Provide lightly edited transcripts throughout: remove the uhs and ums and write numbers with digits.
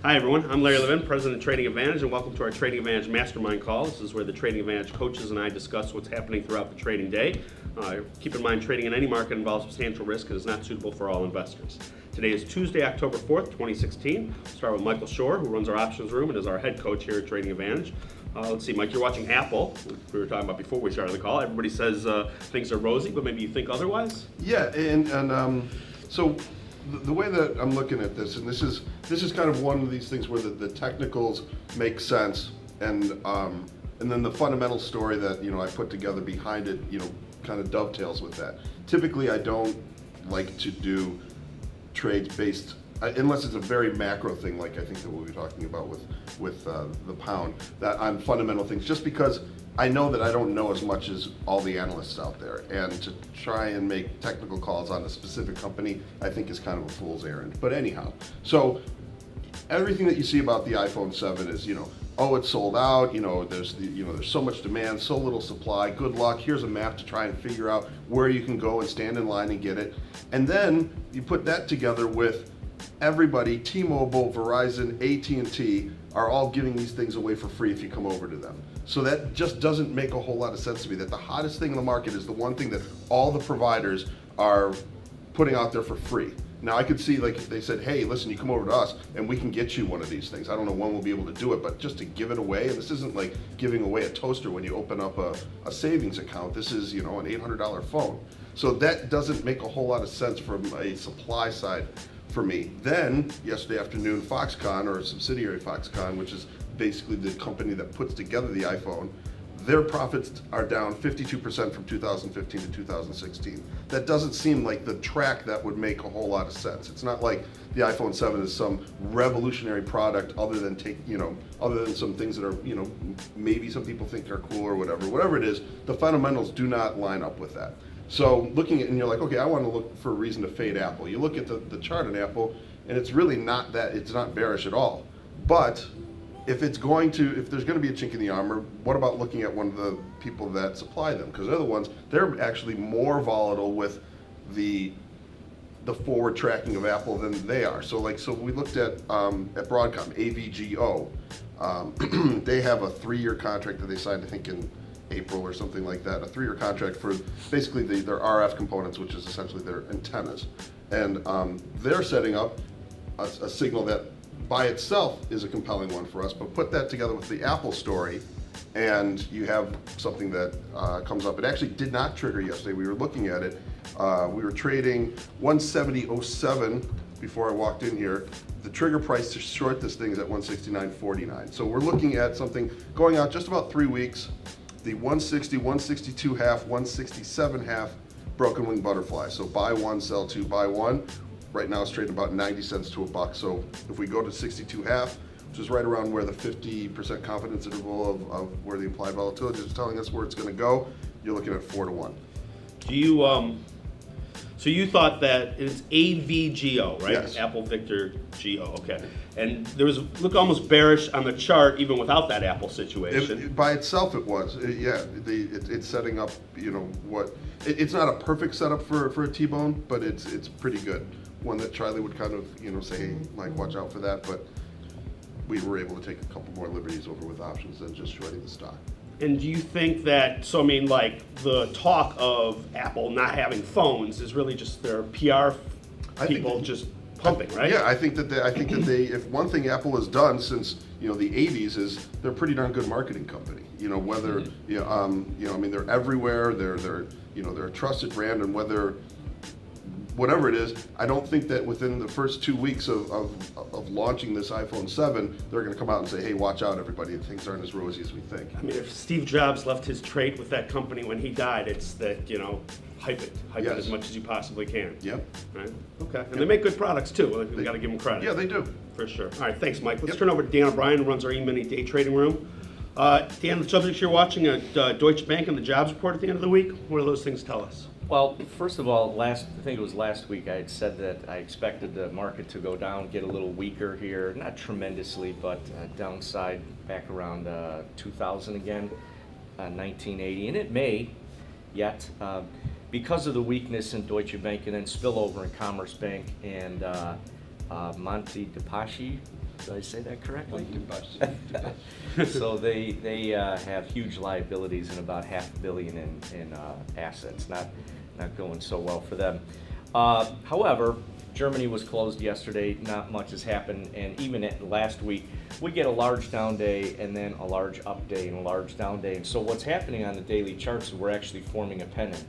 Hi everyone, I'm Larry Levin, President of Trading Advantage, and welcome to our Trading Advantage Mastermind call. This is where the Trading Advantage coaches and I discuss what's happening throughout the trading day. Keep in mind, trading in any market involves substantial risk and is not suitable for all investors. Today is Tuesday, October 4th, 2016. We'll start with Michael Shore, who runs our options room and is our head coach here at Trading Advantage. Let's see, Mike, you're watching Apple. We were talking about before we started the call. Everybody says things are rosy, but maybe you think otherwise? Yeah, and so the way that I'm looking at this, and this is kind of one of these things where the technicals make sense, and then the fundamental story that I put together behind it, kind of dovetails with that. Typically, I don't like to do trades based, unless it's a very macro thing, like I think that we'll be talking about with the pound, that on fundamental things, just because I know that I don't know as much as all the analysts out there, and to try and make technical calls on a specific company, I think is kind of a fool's errand. But anyhow, so everything that you see about the iPhone 7 is, oh, it's sold out, there's so much demand, so little supply, good luck, here's a map to try and figure out where you can go and stand in line and get it. And then you put that together with everybody, T-Mobile, Verizon, AT&T, are all giving these things away for free if you come over to them. So that just doesn't make a whole lot of sense to me, that the hottest thing in the market is the one thing that all the providers are putting out there for free. Now I could see, like, if they said, hey, listen, you come over to us and we can get you one of these things. I don't know when we'll be able to do it, but just to give it away, and this isn't like giving away a toaster when you open up a savings account. This is, an $800 phone. So that doesn't make a whole lot of sense from a supply side for me. Then, yesterday afternoon, Foxconn, or a subsidiary Foxconn, which is basically the company that puts together the iPhone, their profits are down 52% from 2015 to 2016. That doesn't seem like the track that would make a whole lot of sense. It's not like the iPhone 7 is some revolutionary product other than other than some things that are, maybe some people think are cool or whatever it is. The fundamentals do not line up with that. So looking at, and you're like, okay, I want to look for a reason to fade Apple. You look at the chart on Apple, and it's really not that, it's not bearish at all. But if there's going to be a chink in the armor, what about looking at one of the people that supply them? Because they're the ones, they're actually more volatile with the forward tracking of Apple than they are. So we looked at Broadcom, AVGO. They have a 3-year contract that they signed, I think, in April or something like that, a 3-year contract for basically their RF components, which is essentially their antennas. And they're setting up a signal that by itself is a compelling one for us, but put that together with the Apple story, and you have something that comes up. It actually did not trigger yesterday. We were looking at it. We were trading 170.07 before I walked in here. The trigger price to short this thing is at 169.49. So we're looking at something going out just about 3 weeks. The 160, 162 half, 167 half broken wing butterfly. So buy one, sell two, buy one. Right now it's trading about 90 cents to $1. So if we go to 62 half, which is right around where the 50% confidence interval of where the implied volatility is telling us where it's going to go, you're looking at 4 to 1. Do you so you thought that it's AVGO, right? Yes. Apple Victor GO, okay. And there was look almost bearish on the chart even without that Apple situation. By itself it was, it's setting up, it's not a perfect setup for a T-bone, but it's pretty good. One that Charlie would kind of, say, hey, Mike, watch out for that, but we were able to take a couple more liberties over with options than just shorting the stock. And do you think that, the talk of Apple not having phones is really just their PR people just pumping, right? Yeah, I think that they, if one thing Apple has done since, the 80s is they're a pretty darn good marketing company. Whether, they're everywhere, they're a trusted brand, and whatever it is, I don't think that within the first 2 weeks of launching this iPhone 7, they're going to come out and say, hey, watch out, everybody, things aren't as rosy as we think. I mean, if Steve Jobs left his trait with that company when he died, it's that, hype it as much as you possibly can. Yep. Right? Okay. And they make good products too. We've got to give them credit. Yeah, they do. For sure. All right, thanks, Mike. Let's turn over to Dan O'Brien, who runs our E-mini day trading room. Dan, the subjects you're watching at Deutsche Bank and the jobs report at the end of the week, what do those things tell us? Well, first of all, I think it was last week, I had said that I expected the market to go down, get a little weaker here, not tremendously, but downside back around 2000 again, 1980, and it may yet, because of the weakness in Deutsche Bank and then spillover in Commerce Bank and Monte dei Paschi, Did I say that correctly? Too So they have huge liabilities and about $500 million in assets. Not going so well for them. However, Germany was closed yesterday. Not much has happened, and even last week, we get a large down day and then a large up day and a large down day. And so what's happening on the daily charts is we're actually forming a pennant.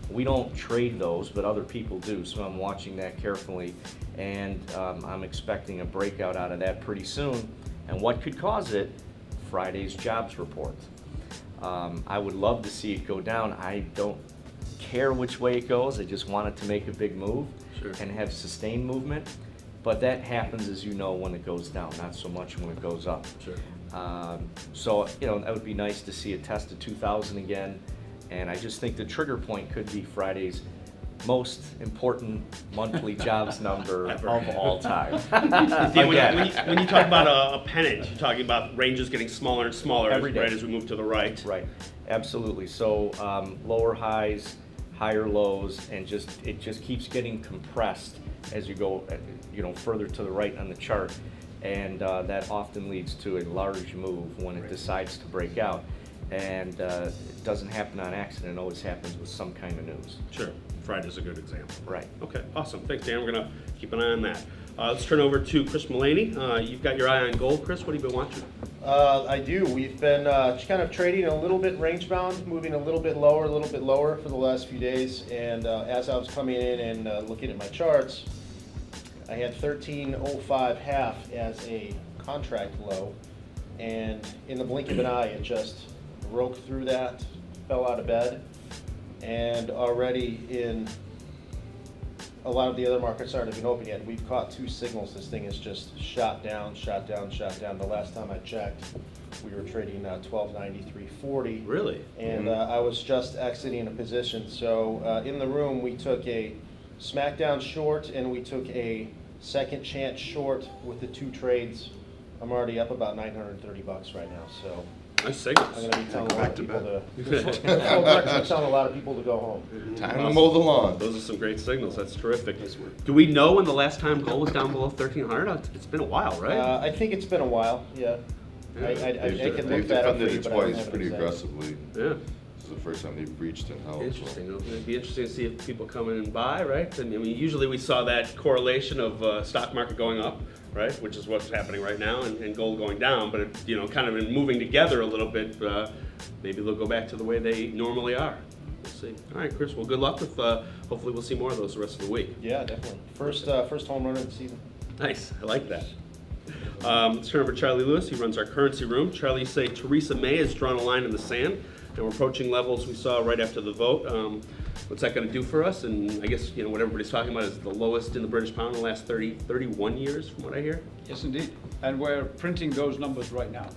We don't trade those, but other people do, so I'm watching that carefully, and I'm expecting a breakout out of that pretty soon. And what could cause it? Friday's jobs report. I would love to see it go down. I don't care which way it goes. I just want it to make a big move. Sure. And have sustained movement. But that happens, as you know, when it goes down, not so much when it goes up. Sure. So, that would be nice to see it test at 2,000 again. And I just think the trigger point could be Friday's most important monthly jobs number Ever. of all time. Dan, Again. when you talk about a pennant, you're talking about ranges getting smaller and smaller Every day. right as we move to the right. Right, absolutely. So lower highs, higher lows, and it just keeps getting compressed as you go, further to the right on the chart, and that often leads to a large move when it decides to break out. And it doesn't happen on accident; it always happens with some kind of news. Sure. Friday's a good example. Right. Okay, awesome. Thanks, Dan. We're going to keep an eye on that. Let's turn over to Chris Mullaney. You've got your eye on gold. Chris, what have you been watching? I do. We've been just kind of trading a little bit range bound, moving a little bit lower for the last few days. And as I was coming in and looking at my charts, I had 13.05 half as a contract low. And in the blink of an eye, it just broke through that, fell out of bed. And already in a lot of the other markets aren't even open yet. We've caught two signals. This thing is just shot down, shot down, shot down. The last time I checked, we were trading 1293.40. Really? And I was just exiting a position. So in the room, we took a smackdown short and we took a second chance short with the two trades. I'm already up about $930 right now. So Nice signals. I'm going to be telling a lot Back of to people bed. I'm telling a lot of people to go home. Time to mow the lawn. Those are some great signals. That's terrific. Do we know when the last time gold was down below 1,300? It's been a while, right? I think it's been a while, yeah. I can look They've that up for defended you, it but I don't twice have it pretty exact. aggressively. Yeah. This is the first time they've breached and held. Interesting. It'd be interesting to see if people come in and buy, right? I mean, usually we saw that correlation of stock market going up, right, which is what's happening right now, and gold going down. But it, kind of been moving together a little bit. Maybe they'll go back to the way they normally are. We'll see. All right, Chris. Well, good luck with. Hopefully, we'll see more of those the rest of the week. Yeah, definitely. First home run of the season. Nice. I like that. Let's turn over to Charlie Lewis. He runs our currency room. Charlie, you say Theresa May has drawn a line in the sand, and we're approaching levels we saw right after the vote. What's that going to do for us? And I guess what everybody's talking about is the lowest in the British pound in the last 31 years, from what I hear. Yes, indeed. And we're printing those numbers right now.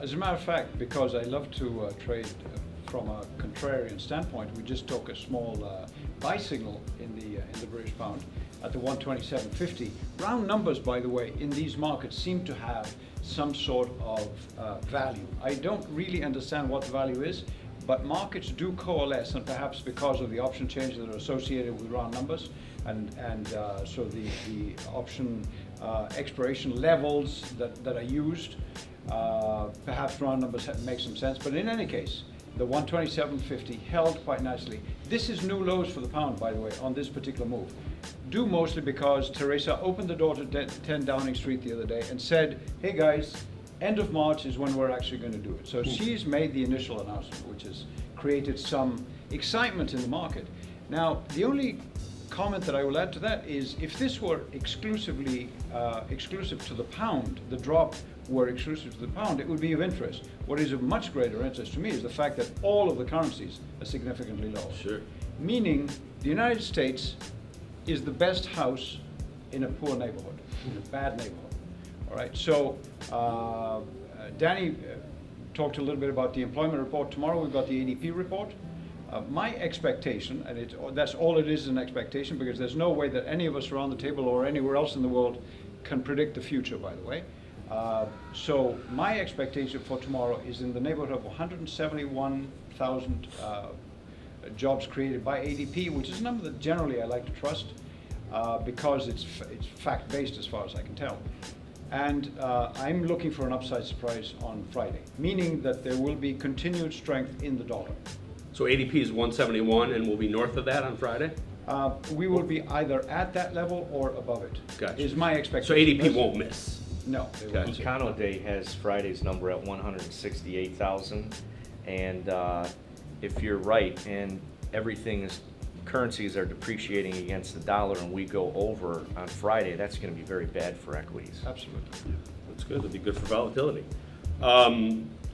As a matter of fact, because I love to trade from a contrarian standpoint, we just took a small buy signal in the British pound at the 127.50. Round numbers, by the way, in these markets seem to have some sort of value. I don't really understand what the value is, but markets do coalesce, and perhaps because of the option changes that are associated with round numbers, and so the option expiration levels that are used, perhaps round numbers make some sense. But in any case, the 127.50 held quite nicely. This is new lows for the pound, by the way, on this particular move. Due mostly because Theresa opened the door to 10 Downing Street the other day and said, hey guys, end of March is when we're actually going to do it. So she's made the initial announcement, which has created some excitement in the market. Now, the only comment that I will add to that is if this were exclusive to the pound, the drop were exclusive to the pound, it would be of interest. What is of much greater interest to me is the fact that all of the currencies are significantly lower. Sure. Meaning the United States is the best house in a poor neighborhood, in a bad neighborhood. All right, so Danny talked a little bit about the employment report. Tomorrow we've got the ADP report. My expectation, and that's all it is, an expectation, because there's no way that any of us around the table or anywhere else in the world can predict the future, by the way. So my expectation for tomorrow is in the neighborhood of 171,000 jobs created by ADP, which is a number that generally I like to trust because it's fact-based as far as I can tell. And I'm looking for an upside surprise on Friday, meaning that there will be continued strength in the dollar. So ADP is 171, and we'll be north of that on Friday? We will be either at that level or above it. Gotcha. Is my expectation. So ADP That's- won't miss? No, they Gotcha. won't. Econo Day has Friday's number at 168,000, and if you're right, and currencies are depreciating against the dollar, and we go over on Friday, that's going to be very bad for equities. Absolutely. That's good, that'd be good for volatility.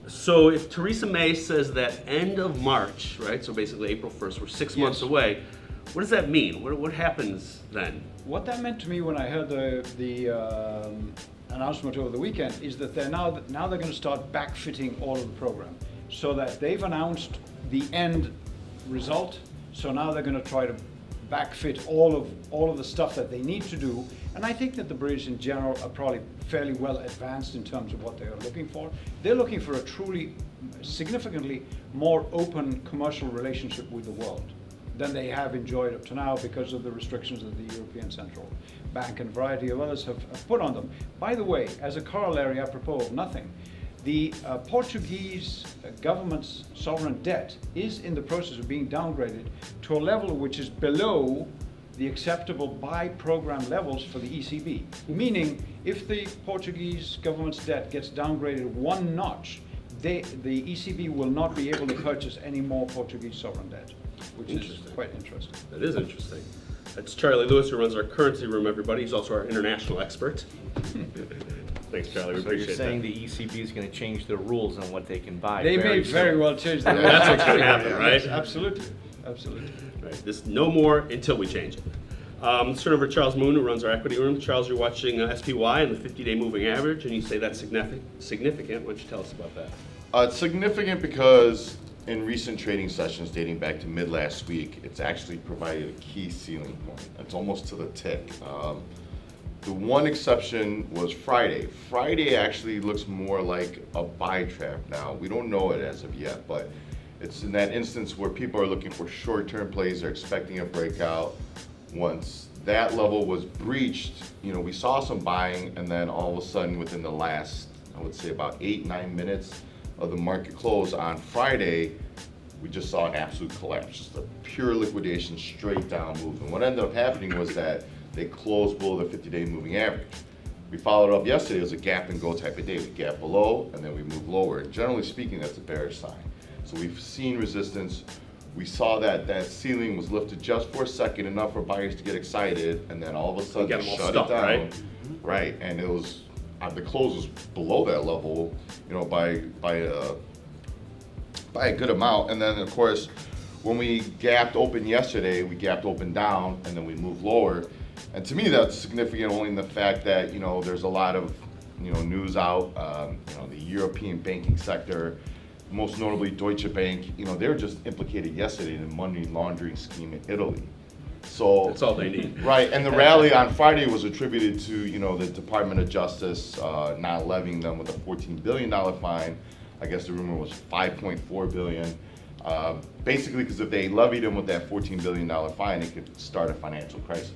So if Theresa May says that end of March, right, so basically April 1st, we're 6 months Yes. away, what does that mean? What happens then? What that meant to me when I heard the announcement over the weekend is that they're now they're going to start backfitting all of the program, so that they've announced the end result. So now they're going to try to backfit all of the stuff that they need to do. And I think that the British in general are probably fairly well advanced in terms of what they are looking for. They're looking for a truly, significantly more open commercial relationship with the world than they have enjoyed up to now because of the restrictions that the European Central Bank and a variety of others have put on them. By the way, as a corollary apropos of nothing, the Portuguese government's sovereign debt is in the process of being downgraded to a level which is below the acceptable by-program levels for the ECB. Meaning, if the Portuguese government's debt gets downgraded one notch, the ECB will not be able to purchase any more Portuguese sovereign debt, which is Interesting. quite interesting. That is interesting. That's Charlie Lewis, who runs our currency room, everybody. He's also our international expert. Thanks, Charlie, we So you're appreciate saying that. the ECB is going to change their rules on what they can buy? They may soon. very well change that. That's what's gonna happen, right? Yes, absolutely, absolutely. Right, this no more until we change it. Let's turn over to Charles Moon, who runs our equity room. Charles, you're watching SPY and the 50-day moving average, and you say that's significant. Why don't you tell us about that? It's significant because in recent trading sessions dating back to mid last week, it's actually provided a key ceiling point. It's almost to the tick. The one exception was Friday. Friday actually looks more like a buy trap now. We don't know it as of yet, but it's in that instance where people are looking for short-term plays, they're expecting a breakout. Once that level was breached, we saw some buying, and then all of a sudden within the last, I would say about 8-9 minutes of the market close on Friday, we just saw an absolute collapse, just a pure liquidation, straight down move. And what ended up happening was that they closed below the 50-day moving average. We followed up yesterday, it was a gap and go type of day. We gap below and then we move lower. And generally speaking, that's a bearish sign. So we've seen resistance. We saw that ceiling was lifted just for a second, enough for buyers to get excited, and then all of a sudden Get 'em all shut stuck, it down. right? Right, and it was, the close was below that level, by a good amount. And then of course, when we gapped open yesterday, we gapped open down and then we moved lower. And to me, that's significant only in the fact that, there's a lot of, news out, the European banking sector, most notably Deutsche Bank, they were just implicated yesterday in a money laundering scheme in Italy. So That's all they need. right, and the rally on Friday was attributed to, the Department of Justice not levying them with a $14 billion fine. I guess the rumor was $5.4 billion. Basically, because if they levied them with that $14 billion fine, it could start a financial crisis.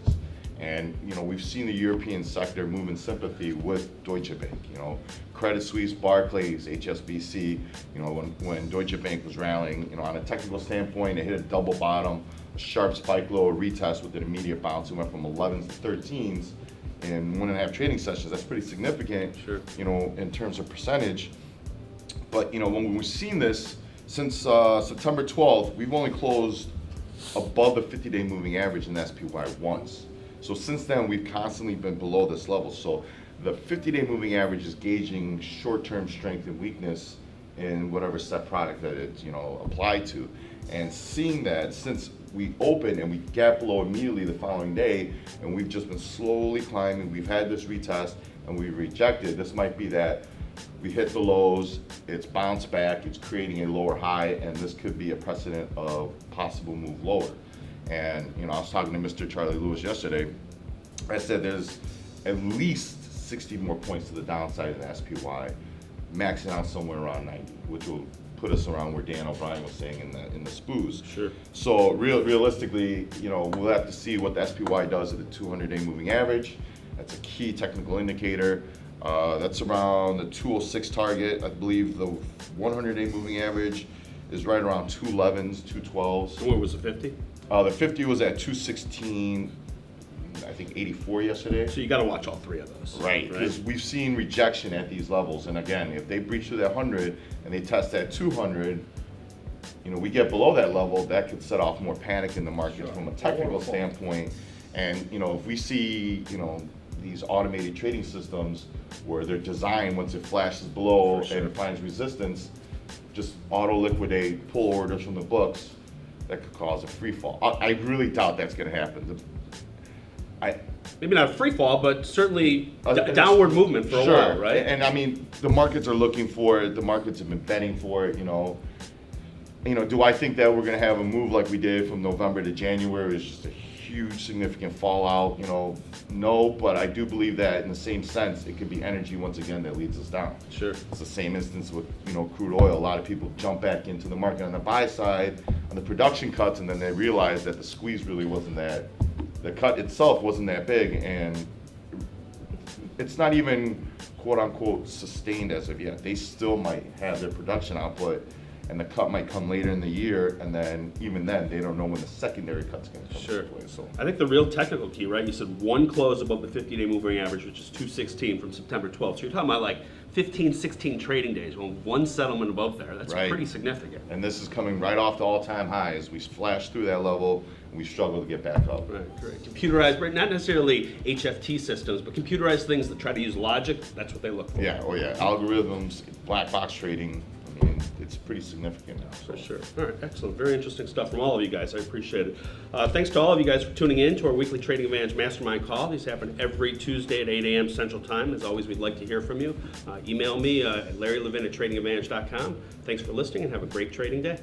And we've seen the European sector move in sympathy with Deutsche Bank. Credit Suisse, Barclays, HSBC. When Deutsche Bank was rallying, on a technical standpoint, it hit a double bottom, a sharp spike low, a retest with an immediate bounce. It went from 11s to 13s in 1.5 trading sessions. That's pretty significant. Sure. In terms of percentage. But when we've seen this since September 12th, we've only closed above the 50-day moving average in SPY once. So since then, we've constantly been below this level. So the 50-day moving average is gauging short-term strength and weakness in whatever set product that it's applied to. And seeing that since we opened and we gap below immediately the following day, and we've just been slowly climbing, we've had this retest and we rejected. This might be that we hit the lows, it's bounced back, it's creating a lower high, and this could be a precedent of possible move lower. And I was talking to Mr. Charlie Lewis yesterday. I said there's at least 60 more points to the downside in the SPY, maxing out somewhere around 90, which will put us around where Dan O'Brien was saying in the SPUs. Sure. So realistically, we'll have to see what the SPY does at the 200-day moving average. That's a key technical indicator. That's around the 206 target. I believe the 100-day moving average is right around 211s, 212s. And what was the 50? The 50 was at 216, I think 84 yesterday. So you got to watch all three of those. Right, because we've seen rejection at these levels, and again, if they breach through that 100 and they test that 200, we get below that level, that could set off more panic in the market from a technical standpoint. And if we see these automated trading systems where they're designed, once it flashes below and it finds resistance, just auto liquidate, pull orders from the books, that could cause a free fall. I really doubt that's going to happen. Maybe not a free fall, but certainly A downward movement for a while, right? And I mean, the markets are looking for it. The markets have been betting for it. Do I think that we're going to have a move like we did from November to January? It's just a huge, significant fallout. No, but I do believe that in the same sense, it could be energy once again that leads us down. Sure. It's the same instance with crude oil. A lot of people jump back into the market on the buy side on the production cuts, and then they realize that the squeeze really wasn't that. The cut itself wasn't that big, and it's not even quote unquote sustained as of yet. They still might have their production output, and the cut might come later in the year, and then even then they don't know when the secondary cut's going to come Sure. into play. So I think the real technical key, right? You said one close above the 50-day moving average, which is 216 from September 12th. So you're talking about like 15, 16 trading days. Well, one settlement above there, that's Right. pretty significant. and this is coming right off the all-time highs. We flashed through that level, and we struggle to get back up. Right, great. Computerized, right? Not necessarily HFT systems, but computerized things that try to use logic. That's what they look for. Yeah, oh yeah, algorithms, black box trading. I mean, it's pretty significant now. For sure. All right, excellent. Very interesting stuff from all of you guys. I appreciate it. Thanks to all of you guys for tuning in to our weekly Trading Advantage Mastermind call. These happen every Tuesday at 8 a.m. Central Time. As always, we'd like to hear from you. Email me at LarryLevin@tradingadvantage.com. Thanks for listening and have a great trading day.